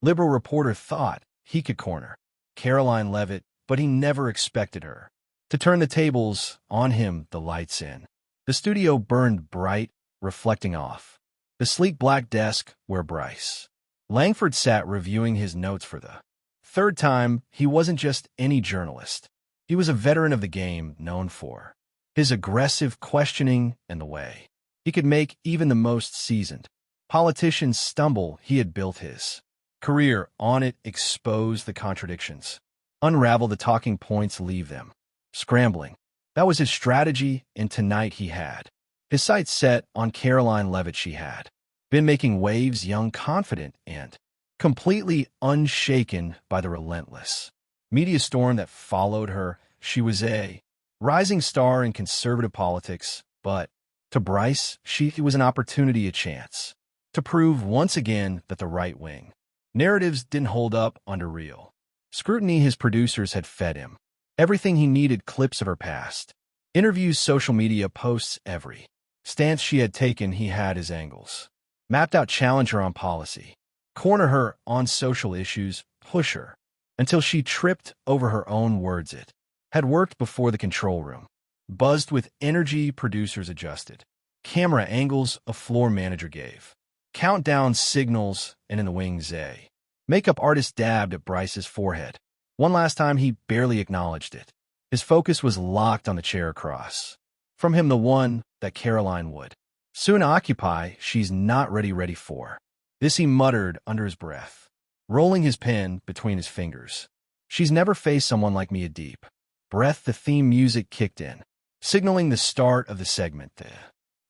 Liberal reporter thought he could corner Karoline Leavitt, but he never expected her to turn the tables on him. The lights in the studio burned bright, reflecting off the sleek black desk where Bryce Langford sat reviewing his notes for the third time. He wasn't just any journalist. He was a veteran of the game, known for his aggressive questioning and the way he could make even the most seasoned politicians stumble. He had built his career on it, expose the contradictions, unravel the talking points, leave them scrambling. That was his strategy, and tonight he had his sights set on Karoline Leavitt. She had been making waves, young, confident, and completely unshaken by the relentless media storm that followed her. She was a rising star in conservative politics, but to Bryce, she was an opportunity, a chance to prove once again that the right-wing narratives didn't hold up under real scrutiny. His producers had fed him everything he needed: clips of her past interviews, social media posts, every stance she had taken. He had his angles mapped out, challenge her on policy, corner her on social issues, push her until she tripped over her own words. It had worked before. The control room buzzed with energy. Producers adjusted camera angles. A floor manager gave countdown signals, and in the wings, a makeup artist dabbed at Bryce's forehead. One last time. He barely acknowledged it. His focus was locked on the chair across from him, the one that Karoline would soon occupy. She's not ready for this, he muttered under his breath, rolling his pen between his fingers. She's never faced someone like me. A deep breath. The theme music kicked in, signaling the start of the segment. The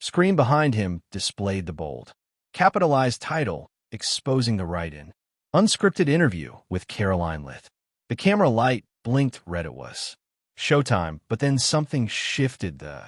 screen behind him displayed the bold, capitalized title, exposing the write-in unscripted interview with Karoline Leavitt. The camera light blinked red. It was showtime, but then something shifted the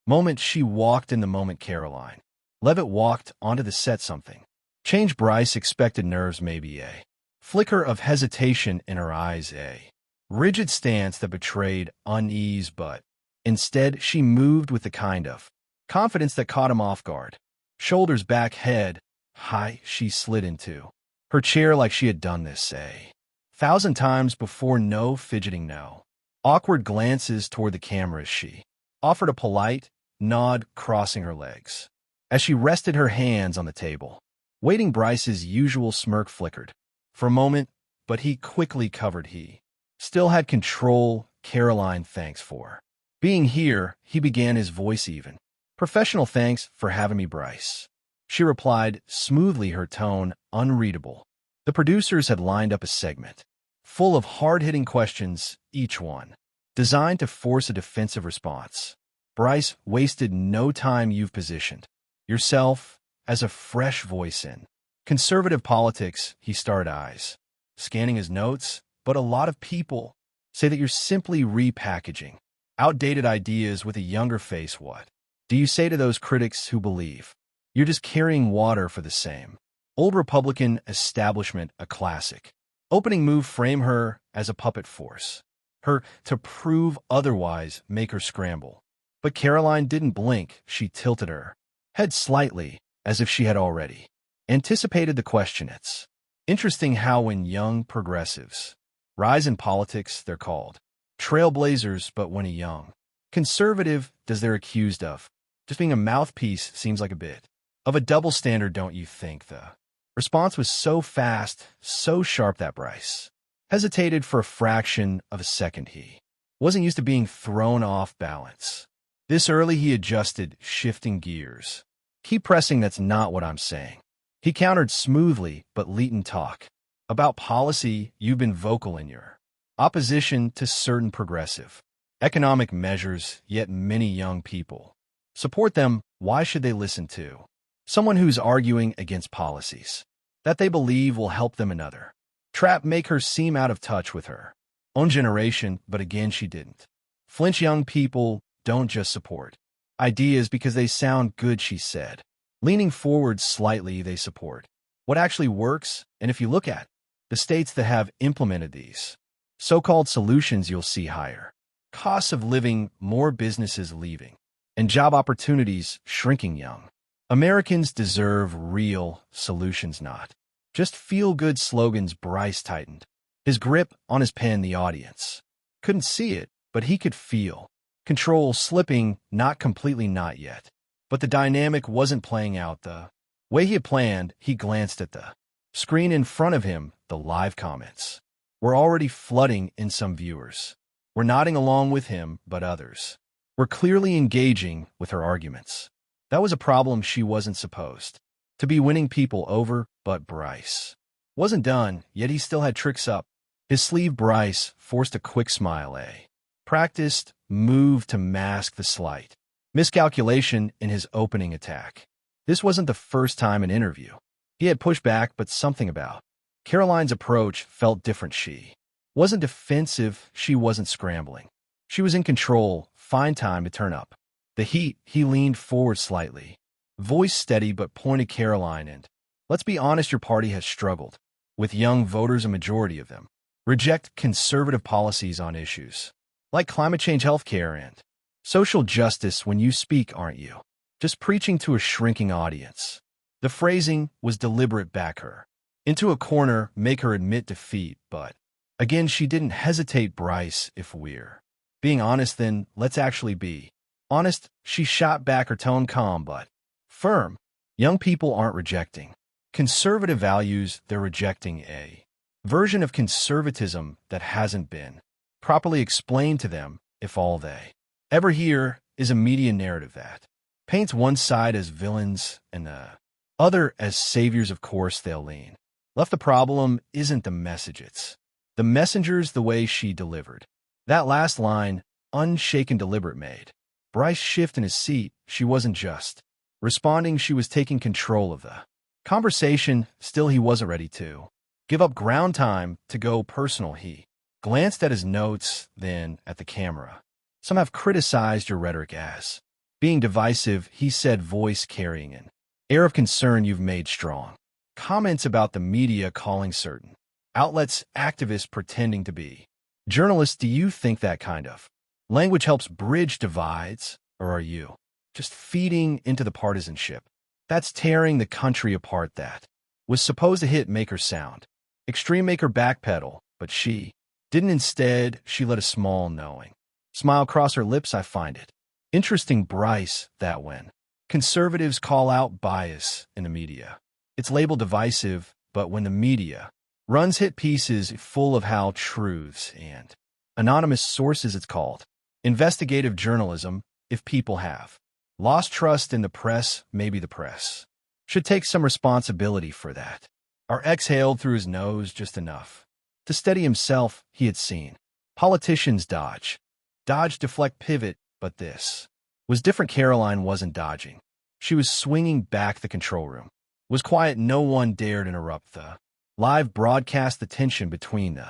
moment she walked in. The moment Karoline Leavitt walked onto the set, something changed. Bryce expected nerves, maybe a flicker of hesitation in her eyes, a rigid stance that betrayed unease, but instead she moved with the kind of confidence that caught him off guard. Shoulders back, head high, she slid into her chair like she had done this 1,000 times before. No fidgeting, no awkward glances toward the camera as she offered a polite nod, crossing her legs as she rested her hands on the table, waiting. Bryce's usual smirk flickered for a moment, but he quickly covered. He still had control. Karoline, thanks for being here, he began, his voice even professional. Thanks for having me, Bryce, she replied smoothly, her tone unreadable. The producers had lined up a segment full of hard-hitting questions, each one designed to force a defensive response. Bryce wasted no time. You've positioned yourself as a fresh voice in conservative politics, he started, eyes scanning his notes. But a lot of people say that you're simply repackaging outdated ideas with a younger face. What do you say to those critics who believe you're just carrying water for the same old Republican establishment? A classic opening move, frame her as a puppet, force her to prove otherwise, make her scramble. But Karoline didn't blink. She tilted her head slightly, as if she had already anticipated the question. It's interesting how when young progressives rise in politics, they're called trailblazers, but when a young conservative does, they're accused of just being a mouthpiece. Seems like a bit of a double standard, don't you think? The response was so fast, so sharp that Bryce hesitated for a fraction of a second. He wasn't used to being thrown off balance this early. He adjusted, shifting gears. Keep pressing. That's not what I'm saying, he countered smoothly. But Leighton, talk about policy. You've been vocal in your opposition to certain progressive economic measures, yet many young people support them. Why should they listen to someone who's arguing against policies that they believe will help them? Another trap, make her seem out of touch with her own generation. But again, she didn't flinch. Young people don't just support ideas because they sound good, she said, leaning forward slightly. They support what actually works. And if you look at the states that have implemented these so-called solutions, you'll see higher costs of living, more businesses leaving, and job opportunities shrinking. Young Americans deserve real solutions, not Just feel-good slogans. Bryce tightened his grip on his pen. The audience couldn't see it, but he could feel control slipping, not completely, not yet. But the dynamic wasn't playing out the way he had planned. He glanced at the screen in front of him. The live comments were already flooding in. Some viewers were nodding along with him, but others were clearly engaging with her arguments. That was a problem. She wasn't supposed to be winning people over, but Bryce wasn't done, yet he still had tricks up his sleeve. Bryce forced a quick smile, a practiced move to mask the slight miscalculation in his opening attack. This wasn't the first time in interview he had pushed back, but something about Karoline's approach felt different. She wasn't defensive, she wasn't scrambling. She was in control. Fine time to turn up the heat. He leaned forward slightly, voice steady but pointed. Karoline, and let's be honest, your party has struggled with young voters. A majority of them reject conservative policies on issues like climate change, healthcare, and social justice. When you speak, aren't you just preaching to a shrinking audience? The phrasing was deliberate. Back her into a corner, make her admit defeat. But again, she didn't hesitate. Bryce, if we're being honest, then let's actually be honest. She shot back, her tone calm but firm. Young people aren't rejecting conservative values, they're rejecting a version of conservatism that hasn't been properly explained to them. If all they ever hear is a media narrative that paints one side as villains and the other as saviors, of course they'll lean left. The problem isn't the message, it's the messengers. The way she delivered that last line, unshaken, deliberate, made Bryce shift in his seat. She wasn't just responding, she was taking control of the conversation. Still, he wasn't ready to give up ground. Time to go personal. He glanced at his notes, then at the camera. Some have criticized your rhetoric as being divisive, he said, voice carrying an air of concern. You've made strong comments about the media, calling certain outlets activists, pretending to be journalists. Do you think that kind of language helps bridge divides, or are you just feeding into the partisanship that's tearing the country apart? That was supposed to hit, make her sound extreme, make her backpedal, but she didn't. Instead, she let a small, knowing smile cross her lips. I find it interesting, Bryce, that when conservatives call out bias in the media, it's labeled divisive, but when the media runs hit pieces full of how truths and anonymous sources, it's called investigative journalism. If people have lost trust in the press, maybe the press should take some responsibility for that. Our exhaled through his nose just enough to steady himself. He had seen politicians dodge, deflect, pivot, but this was different. Karoline wasn't dodging. She was swinging back. The control room was quiet. No one dared interrupt the live broadcast. The tension between the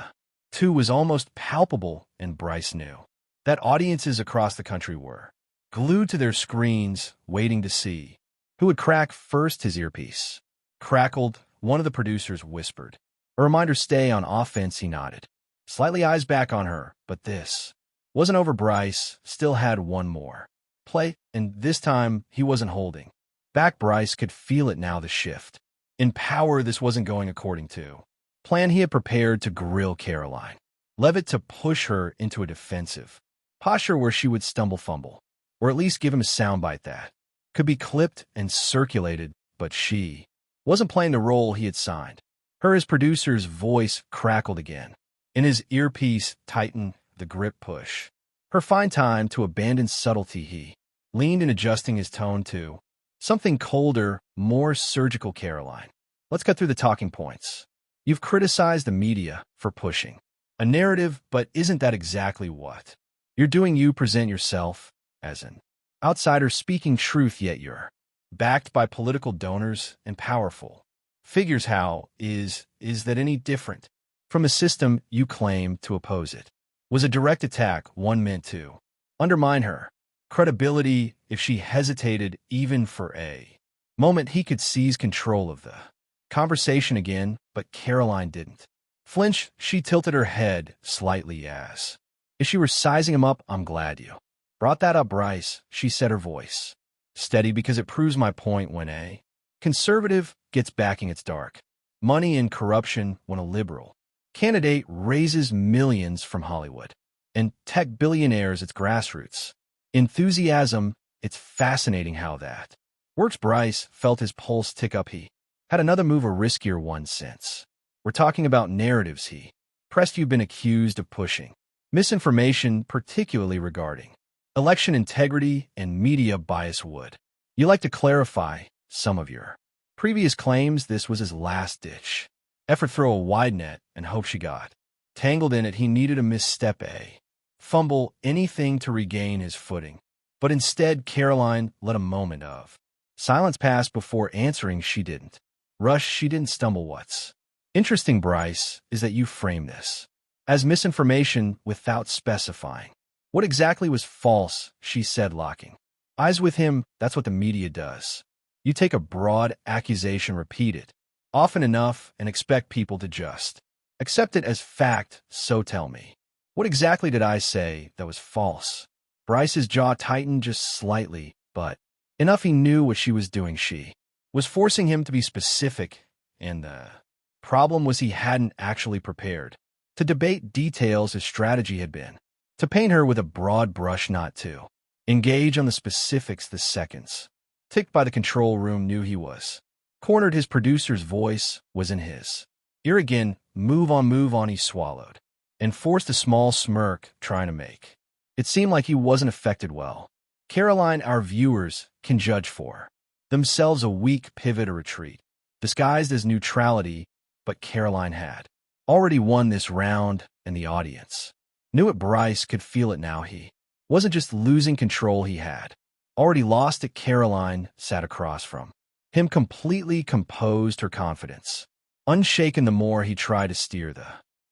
two was almost palpable, and Bryce knew that audiences across the country were glued to their screens, waiting to see who would crack first. His earpiece crackled. One of the producers whispered, "A reminder, stay on offense." He nodded, slightly, eyes back on her. But this wasn't over. Bryce still had one more play, and this time he wasn't holding back. Bryce could feel it now, the shift in power. This wasn't going according to plan. He had prepared to grill Karoline Leavitt, to push her into a defensive posture where she would stumble, fumble, or at least give him a soundbite that could be clipped and circulated. But she wasn't playing the role he had signed her. His producer's voice crackled again. In his earpiece tightened, the grip push her. Fine time to abandon subtlety. He leaned in, adjusting his tone to something colder, more surgical. Karoline, let's cut through the talking points. You've criticized the media for pushing a narrative, but isn't that exactly what you're doing? You present yourself as an outsider speaking truth, yet you're backed by political donors and powerful figures. How is that any different from a system you claim to oppose? It was a direct attack, one meant to undermine her credibility. If she hesitated even for a moment, he could seize control of the conversation again. But Karoline didn't flinch. She tilted her head slightly, as if she were sizing him up. I'm glad you brought that up, Bryce, she said, her voice steady, because it proves my point. When a conservative gets backing, it's dark. Money and corruption when a liberal candidate raises millions from Hollywood. And tech billionaires, its grassroots. Enthusiasm, it's fascinating how that works. Bryce felt his pulse tick up. He had another move, a riskier one since. We're talking about narratives he pressed. You've been accused of pushing misinformation, particularly regarding election integrity and media bias. Would you like to clarify some of your previous claims? This was his last-ditch effort, throw a wide net and hope she got tangled in it. He needed a misstep, a fumble, anything to regain his footing. But instead, Karoline let a moment of silence pass before answering. She didn't rush, she didn't stumble. What's interesting, Bryce, is that you frame this as misinformation without specifying what exactly was false, she said, locking eyes with him. That's what the media does. You take a broad accusation, repeat it often enough, and expect people to just accept it as fact. So tell me, what exactly did I say that was false? Bryce's jaw tightened just slightly, but enough. He knew what she was doing. She was forcing him to be specific, and the problem was he hadn't actually prepared to debate details. His strategy had been to paint her with a broad brush, not to engage on the specifics. The seconds ticked by. The control room knew he was cornered. His producer's voice was in his ear again. Move on, he swallowed and forced a small smirk, trying to make it seemed like he wasn't affected. Well, Karoline, our viewers can judge for themselves. A weak pivot, a retreat, disguised as neutrality, but Karoline had already won this round, and the audience knew it. Bryce could feel it now. He wasn't just losing control, he had already lost it. Karoline sat across from him, completely composed, her confidence unshaken. The more he tried to steer the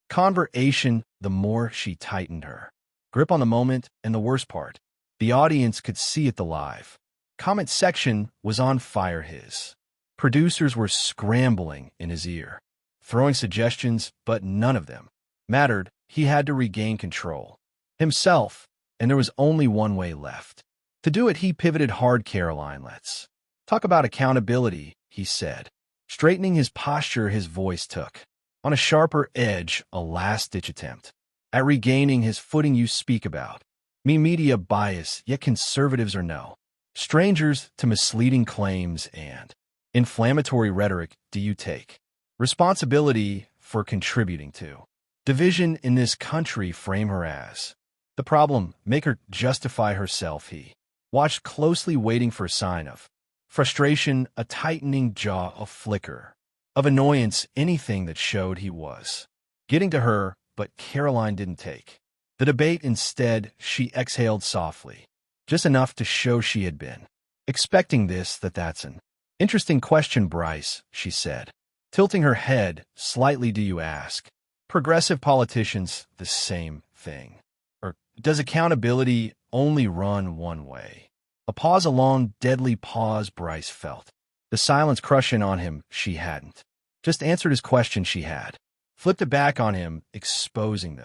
conversation, the more she tightened her grip on the moment. And the worst part, the audience could see it. The live comment section was on fire. His producers were scrambling in his ear, throwing suggestions, but none of them mattered. He had to regain control himself, and there was only one way left to do it. He pivoted hard. Karoline, let's talk about accountability, he said, straightening his posture. His voice took on a sharper edge, a last-ditch attempt at regaining his footing. You speak about me, media bias, yet conservatives are no strangers to misleading claims and inflammatory rhetoric. Do you take responsibility for contributing to division in this country? Frame her as the problem, make her justify herself. He watched closely, waiting for a sign of frustration, a tightening jaw, a flicker of annoyance, anything that showed he was getting to her. But Karoline didn't take the debate. Instead, she exhaled softly, just enough to show she had been expecting this. That's an interesting question, Bryce, she said, tilting her head slightly. Do you ask progressive politicians the same thing? Or does accountability only run one way? A pause, a long, deadly pause. Bryce felt the silence crushing on him. She hadn't just answered his question, she had flipped it back on him, exposing the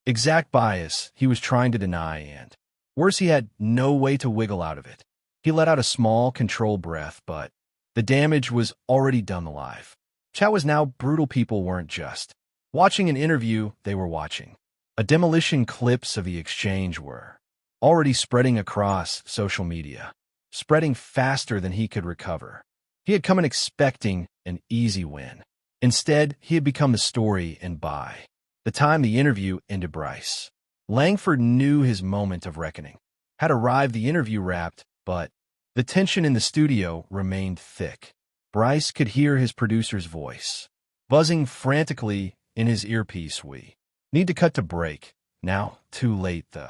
exact bias he was trying to deny, and worse, he had no way to wiggle out of it. He let out a small, controlled breath, but the damage was already done. The live chat was now brutal. People weren't just watching an interview, they were watching a demolition. Clips of the exchange were already spreading across social media, spreading faster than he could recover. He had come in expecting an easy win. Instead, he had become the story, and by the time the interview ended, Bryce Langford knew his moment of reckoning had arrived. The interview wrapped, but the tension in the studio remained thick. Bryce could hear his producer's voice buzzing frantically in his earpiece. We need to cut to break. Now, too late. The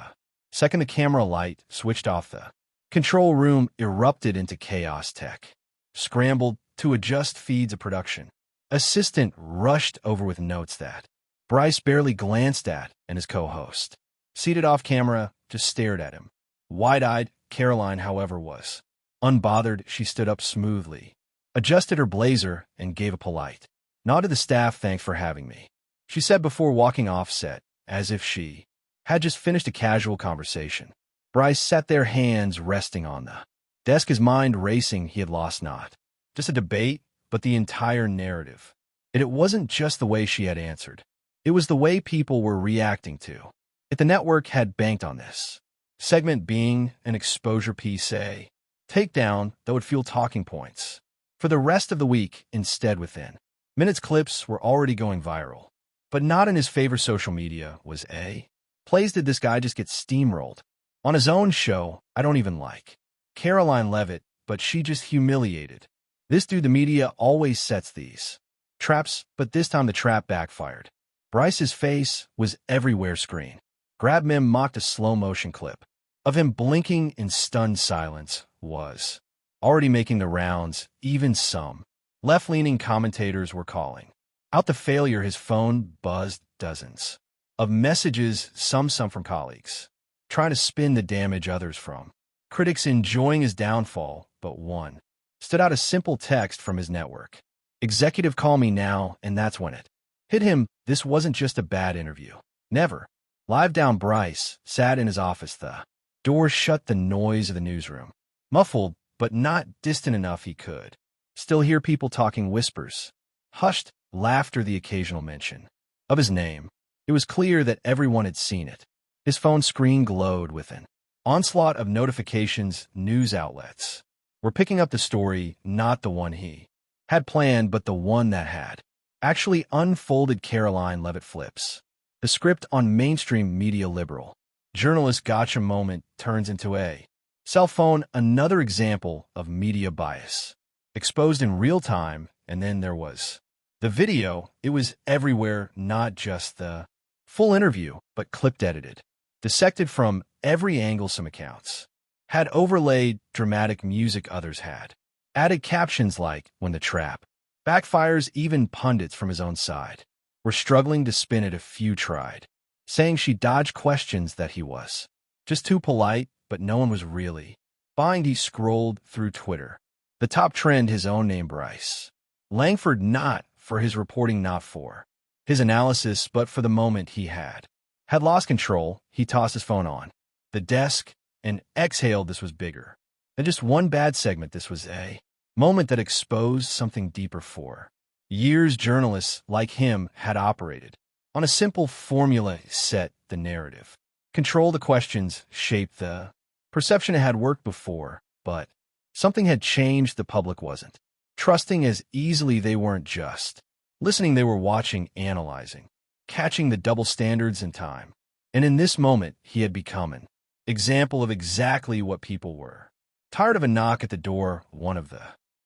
second the camera light switched off, the control room erupted into chaos. Tech scrambled to adjust feeds of production. Assistant rushed over with notes that Bryce barely glanced at, and his co-host, seated off camera, just stared at him. Wide-eyed, Karoline, however, was unbothered. She stood up smoothly, adjusted her blazer, and gave a polite nod to the staff. Thanks for having me, she said before walking off set, as if she had just finished a casual conversation. Bryce sat there, hands resting on the desk, his mind racing. He had lost not just a debate, but the entire narrative. And it wasn't just the way she had answered. It was the way people were reacting to it. The network had banked on this segment being an exposure piece, a takedown that would fuel talking points for the rest of the week instead. Within minutes, clips were already going viral, but not in his favorite social media was a plays. Did this guy just get steamrolled on his own show? I don't even like Karoline Leavitt, but she just humiliated this dude. The media always sets these traps, but this time the trap backfired. Bryce's face was everywhere. Screen grab meme mocked a slow-motion clip of him blinking in stunned silence was already making the rounds. Even some left-leaning commentators were calling out the failure. His phone buzzed dozens of messages, some from colleagues, trying to spin the damage, others from critics enjoying his downfall, but one stood out: a simple text from his network executive, "Call me now," and that's when it hit him. This wasn't just a bad interview. Never. Live down. Bryce sat in his office, the door shut, the noise of the newsroom muffled, but not distant enough he could still hear people talking, whispers, hushed laughter, the occasional mention of his name. It was clear that everyone had seen it. His phone screen glowed with an onslaught of notifications. News outlets were picking up the story, not the one he had planned, but the one that had actually unfolded. Karoline Leavitt flips the script on mainstream media. Liberal journalist gotcha moment turns into a cell phone. Another example of media bias exposed in real time. And then there was the video. It was everywhere, not just the full interview, but clipped, edited, dissected from every angle. Some accounts had overlaid dramatic music, others had added captions like "when the trap backfires." Even pundits from his own side were struggling to spin it. A few tried saying she dodged questions, that he was just too polite, but no one was really buying. He scrolled through Twitter. The top trend, his own name, Bryce Langford, not for his reporting, not for his analysis, but for the moment he had lost control. He tossed his phone on the desk and exhaled. This was bigger than just one bad segment. This was a moment that exposed something deeper. For years, journalists like him had operated on a simple formula: set the narrative, control the questions, shape the perception. It had worked before, but something had changed. The public wasn't trusting as easily. They weren't just listening, they were watching, analyzing, catching the double standards in time. And in this moment, he had become an example of exactly what people were tired of. A knock at the door. One of the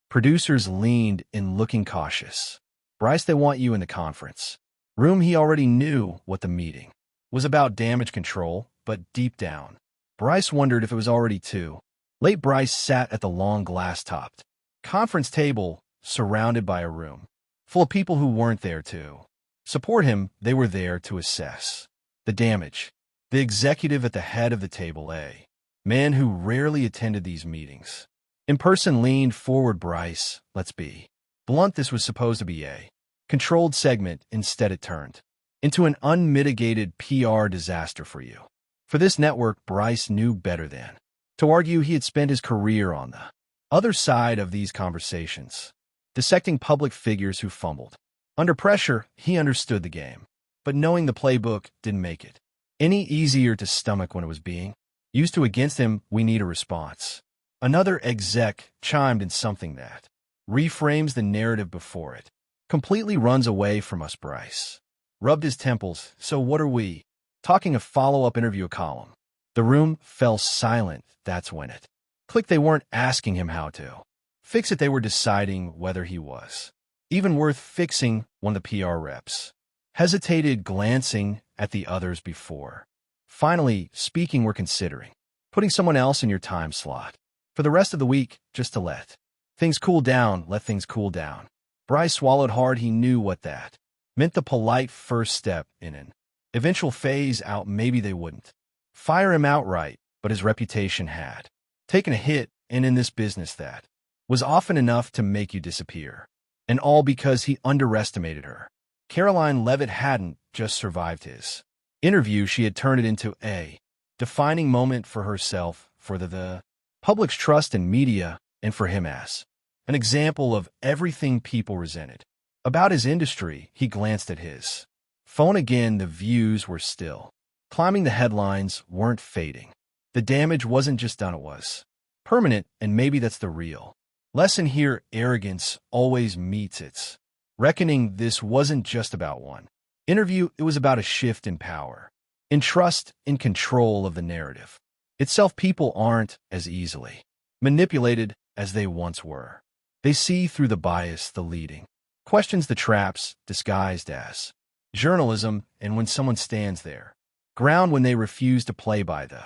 producers leaned in, looking cautious. "Bryce, they want you in the conference room." He already knew what the meeting was about: damage control, but deep down, Bryce wondered if it was already too late. Bryce sat at the long glass-topped conference table, surrounded by a room full of people who weren't there to support him. They were there to assess the damage. The executive at the head of the table, a man who rarely attended these meetings in person, leaned forward. "Bryce, let's be blunt. This was supposed to be a controlled segment. Instead, it turned into an unmitigated PR disaster for you. For this network." Bryce knew better than to argue. He had spent his career on the other side of these conversations, dissecting public figures who fumbled under pressure. He understood the game, but knowing the playbook didn't make it any easier to stomach when it was being used to against him. "We need a response." Another exec chimed in, something that reframes the narrative before it completely runs away from us. Bryce rubbed his temples. "So what are we talking?" A follow-up interview, a column. The room fell silent. That's when it clicked. They weren't asking him how to fix it. They were deciding whether he was even worth fixing. One of the PR reps hesitated, glancing at the others before finally speaking. "We're considering putting someone else in your time slot for the rest of the week, just to let things cool down." Let things cool down. Bryce swallowed hard. He knew what that meant: the polite first step in an eventual phase out. Maybe they wouldn't fire him outright, but his reputation had taken a hit, and in this business that was often enough to make you disappear. And all because he underestimated her. Karoline Leavitt hadn't just survived his interview, she had turned it into a defining moment for herself, for the public's trust in media, and for him as an example of everything people resented About his industry, he glanced at his phone again. The views were still climbing. The headlines weren't fading. The damage wasn't just done, it was permanent, and maybe that's the real lesson here. Arrogance always meets its reckoning. This wasn't just about one interview, it was about a shift in power, in trust, in control of the narrative itself. People aren't as easily manipulated as they once were. They see through the bias, the leading questions, the traps disguised as journalism, and when someone stands there ground, when they refuse to play by the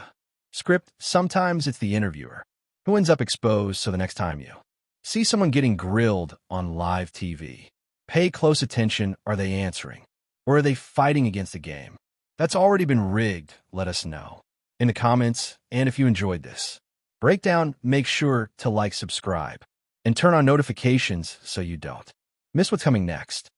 script, sometimes it's the interviewer who ends up exposed. So the next time you see someone getting grilled on live TV, pay close attention. Are they answering, or are they fighting against a game that's already been rigged? Let us know in the comments. And if you enjoyed this breakdown, make sure to like, subscribe, and turn on notifications so you don't miss what's coming next.